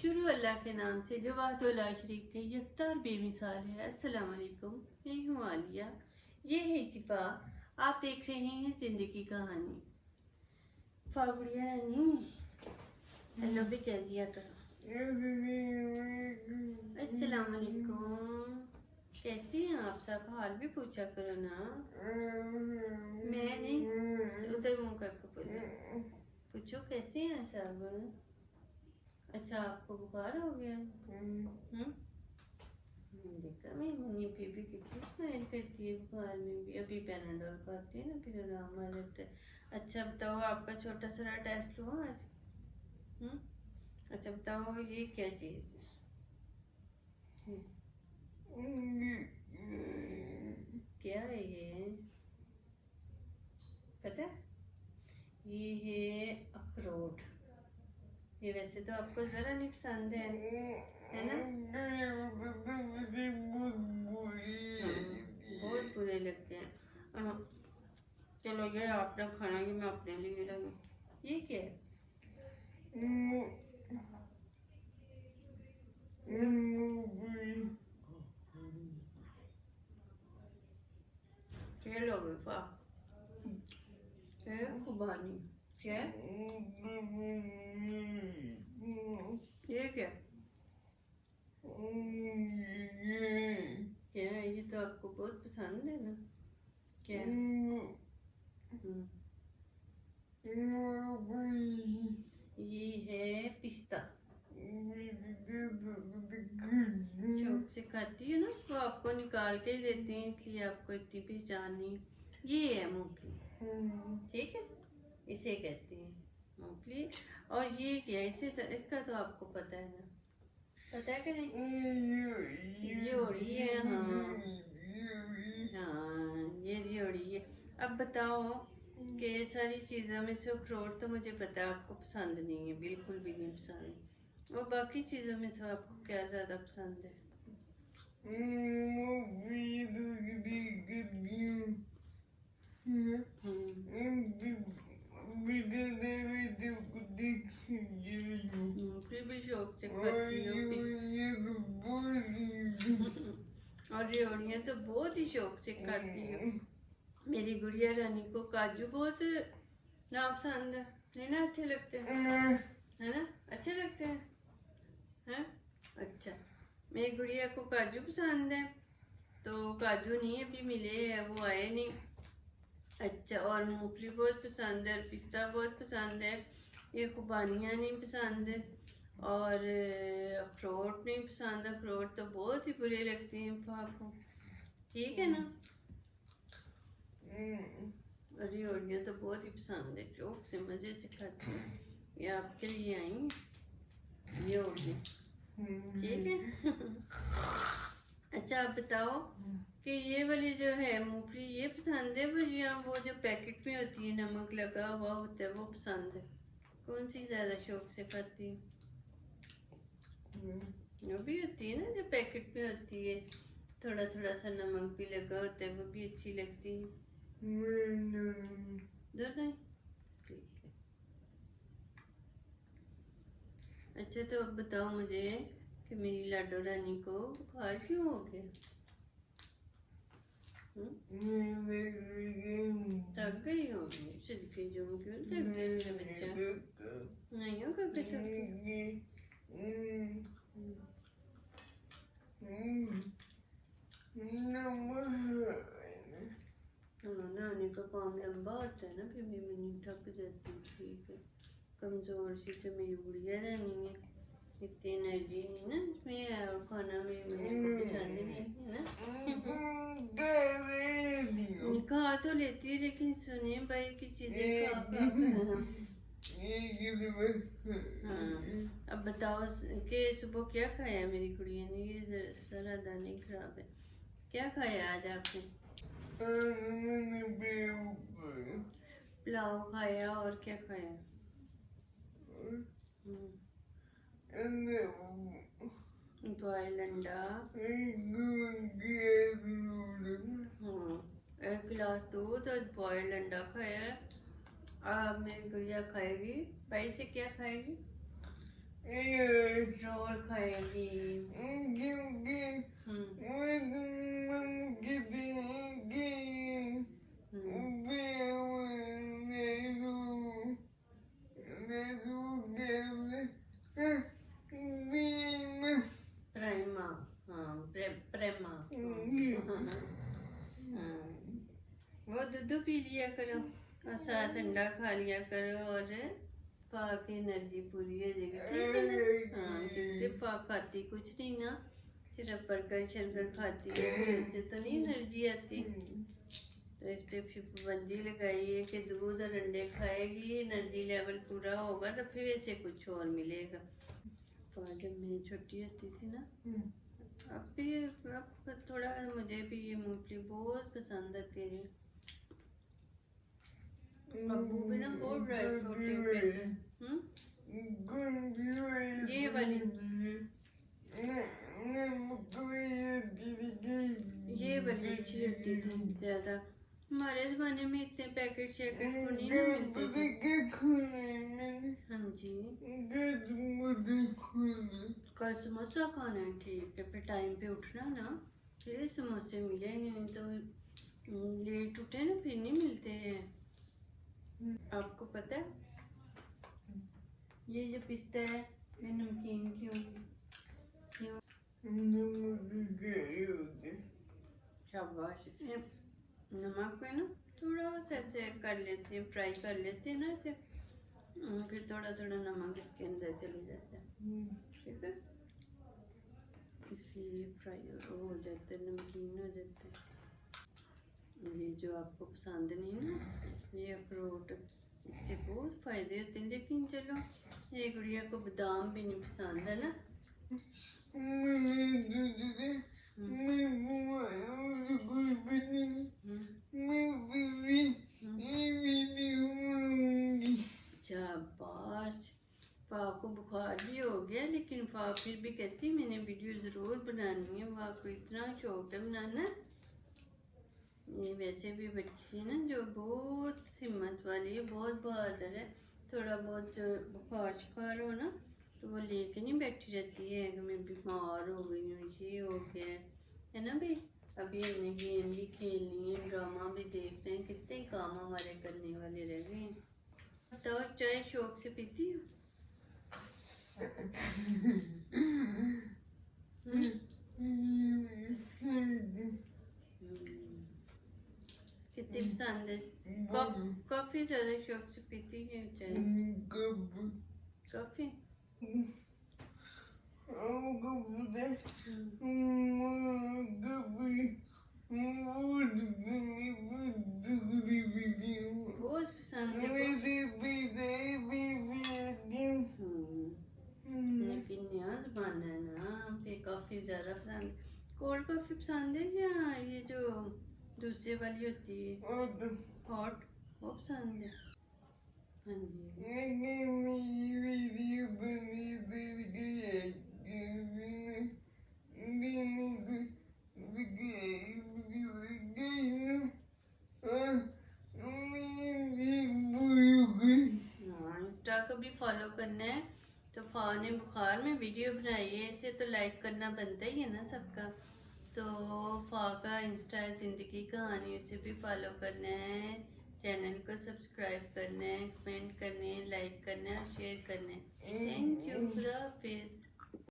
शुरू अल्लाह के नाम से जो वाहिद शरीक के यकतार बेमिसाल है। अस्सलाम वालेकुम, मैं हूँ आलिया, ये है शिफा। आप देख रहे हैं जिंदगी कहानी। फागुड़िया रानी हेलो भी कह दिया करो। अस्सलाम वालेकुम, कैसे हैं आप सब? हाल भी पूछा करो ना। मैं नहीं, उधर मुँह करके बोलो, पूछो कैसे हैं सब। अच्छा, आपको बुखार हो गया? देखा, मेरी मम्मी बेबी कितनी स्माइल करती है बुखार में भी। अभी पैनाडोल खाती है ना, फिर आराम आ जाता है। अच्छा बताओ, आपका छोटा सा टेस्ट हुआ आज? अच्छा बताओ, ये क्या चीज़ है? क्या है ये, पता है? ये है अखरोट। ये वैसे तो आपको ज़रा नहीं पसंद है ना? बहुत बुरे लगते हैं। चलो ये आपने खाना, ये मैं अपने लिए लगी। ये क्या है? क्या लोगे फा? क्या खुबानी? क्या ये क्या? क्या है ये? तो आपको बहुत पसंद है ना? क्या? ये है पिस्ता। शौक से खाती है ना, वो आपको निकाल के ही देते हैं, इसलिए आपको इतनी पहचान नहीं। ये है मूंगफली, ठीक है, इसे कहते हैं मूंगफली। और ये क्या है? इसका तो आपको पता है ना, पता है कि नहीं? रियोड़ी है, हाँ ये रियोड़ी है। अब बताओ कि ये सारी चीज़ों में से अखरोट तो मुझे पता है आपको पसंद नहीं है, बिल्कुल भी नहीं पसंद। और बाकी चीज़ों में तो आपको क्या ज़्यादा पसंद है? फिर भी शौक से खाती हो। और रेवड़ियाँ तो बहुत ही शौक से खाती हो। मेरी गुड़िया रानी को काजू बहुत नापसंद है ना? अच्छे लगते हैं, है ना? अच्छे लगते हैं? अच्छा, मेरी गुड़िया को काजू पसंद है, तो काजू नहीं अभी मिले हैं, वो आए नहीं। अच्छा, और मूंगफली बहुत पसंद है, और पिस्ता बहुत पसंद है। ये खुबानियाँ नहीं पसंद है, और अखरोट नहीं पसंद। अखरोट तो बहुत ही बुरे लगते हैं आपको, ठीक है ना? रियोड़ियाँ तो बहुत ही पसंद है, शौक से मज़े से खाती हूँ। ये आपके लिए आई हैं रियोड़ियाँ, ठीक है। अच्छा आप बताओ कि ये वाली जो है मूंगफली, ये पसंद है या वो जो पैकेट में होती है नमक लगा हुआ होता है, वो पसंद है? कौन सी ज़्यादा शौक से खाती है? वो भी होती है ना जो पैकेट में होती है, थोड़ा थोड़ा सा नमक भी लगा होता है, वो भी अच्छी लगती है। दोनों ही ठीक है। अच्छा तो अब बताओ मुझे कि मेरी लाडो रानी को बुखार क्यों हो गया? थक गई होगी, सदके जो क्यों थक गई मेरा बच्चा? नहीं होगा कि थक नानी का काम लंबा होता है ना, फिर मेरी मम्मी थक जाती है, ठीक है। कमज़ोर सी तो मेरी गुड़िया रानी है, इतनी एनर्जी नहीं ना इसमें, और खाना मेरी मम्मी को पसंद नहीं है ना। खा तो लेती है, लेकिन सुने भाई की चीज़ें खा खा हाँ। अब बताओ कि सुबह क्या खाया मेरी गुड़िया ने? ये सारा दाने खराब है। क्या खाया आज आपने? पुलाव खाया, और क्या खाया? बॉयल अंडा, हाँ, एक गिलास दूध और बॉयल अंडा खाया। अब मेरी गुड़िया खाएगी, भाई से क्या खाएगी? रोल खाएगी। प्रेमा, हाँ प्रेमा। हाँ, वो दूध पी लिया करो और साथ अंडा खा लिया करो और पा के एनर्जी पूरी हो जाएगी, ठीक है ना। हाँ, क्योंकि पा खाती कुछ नहीं ना, सिर्फ बर्गर शर्गर खाती है, उससे तो नहीं एनर्जी आती। तो इस पे फिर पाबंदी लगाई है कि दूध और अंडे खाएगी, एनर्जी लेवल पूरा होगा तो फिर ऐसे कुछ और मिलेगा। जब मैं छोटी होती थी ना, अब भी अब थोड़ा मुझे भी ये मूंगफली बहुत पसंद आती है। अब्बू भी ना बहुत ड्राई फ्रूट ये वाली अच्छी लगती थी ज्यादा। हमारे जमाने में इतने पैकेट शैकेट को नहीं ना मिलते थे। हाँ जी, कल समोसा खाना है, ठीक है, फिर टाइम पे उठना ना, फिर समोसे मिलेंगे, नहीं तो लेट उठे ना फिर नहीं मिलते हैं। आपको पता है ये जो पिस्ता है ये नमकीन क्यों क्यों? शाबाश। नमक में ना थोड़ा सा ऐसे कर लेते हैं, फ्राई कर लेते हैं ना ऐसे, फिर थोड़ा थोड़ा नमक इसके अंदर चले जाता है, ठीक है, इसलिए फ्राई हो जाता है, नमकीन हो जाता है। ये जो आपको पसंद नहीं है ना ये अखरोट, इसके बहुत फायदे होते हैं, लेकिन चलो ये गुड़िया को बादाम भी नहीं पसंद है ना। शाबाश, पा को बुखार भी हो गया, लेकिन पा फिर भी कहती मैंने वीडियो जरूर बनानी है, पा को इतना शौक है बनाना। ये वैसे भी बच्ची है ना जो बहुत हिम्मत वाली है, बहुत बहादुर है। थोड़ा बहुत बुखार शिकार हो ना तो वो लेके नहीं बैठी रहती है कि मैं बीमार हो गई हूँ, ये हो गया है ना भाई। अभी हमने गेम भी खेलनी है, ड्रामा भी देखते हैं, कितने काम हमारे करने वाले रह गए हैं। तो चाय शौक से पीती हो? कितनी पसंद है? कॉफी ज्यादा शौक से पीती है चाय? कॉफी बहुत पसंद है, लेकिन नया जमाना है ना, फिर कॉफी ज्यादा पसंद। कोल्ड कॉफी पसंद है या ये जो दूसरे वाली होती है हॉट, वो पसंद है? हाँ जी, इंस्टा को भी फॉलो करना है। तो फा ने बुखार में वीडियो बनाई है, इसे तो लाइक करना बनता ही है ना सबका। तो फा का इंस्टा जिंदगी कहानी, उसे भी फॉलो करना है, चैनल को सब्सक्राइब करना है, कमेंट करने हैं, लाइक करना है और शेयर करना है। थैंक यू, खुदा हाफिज़।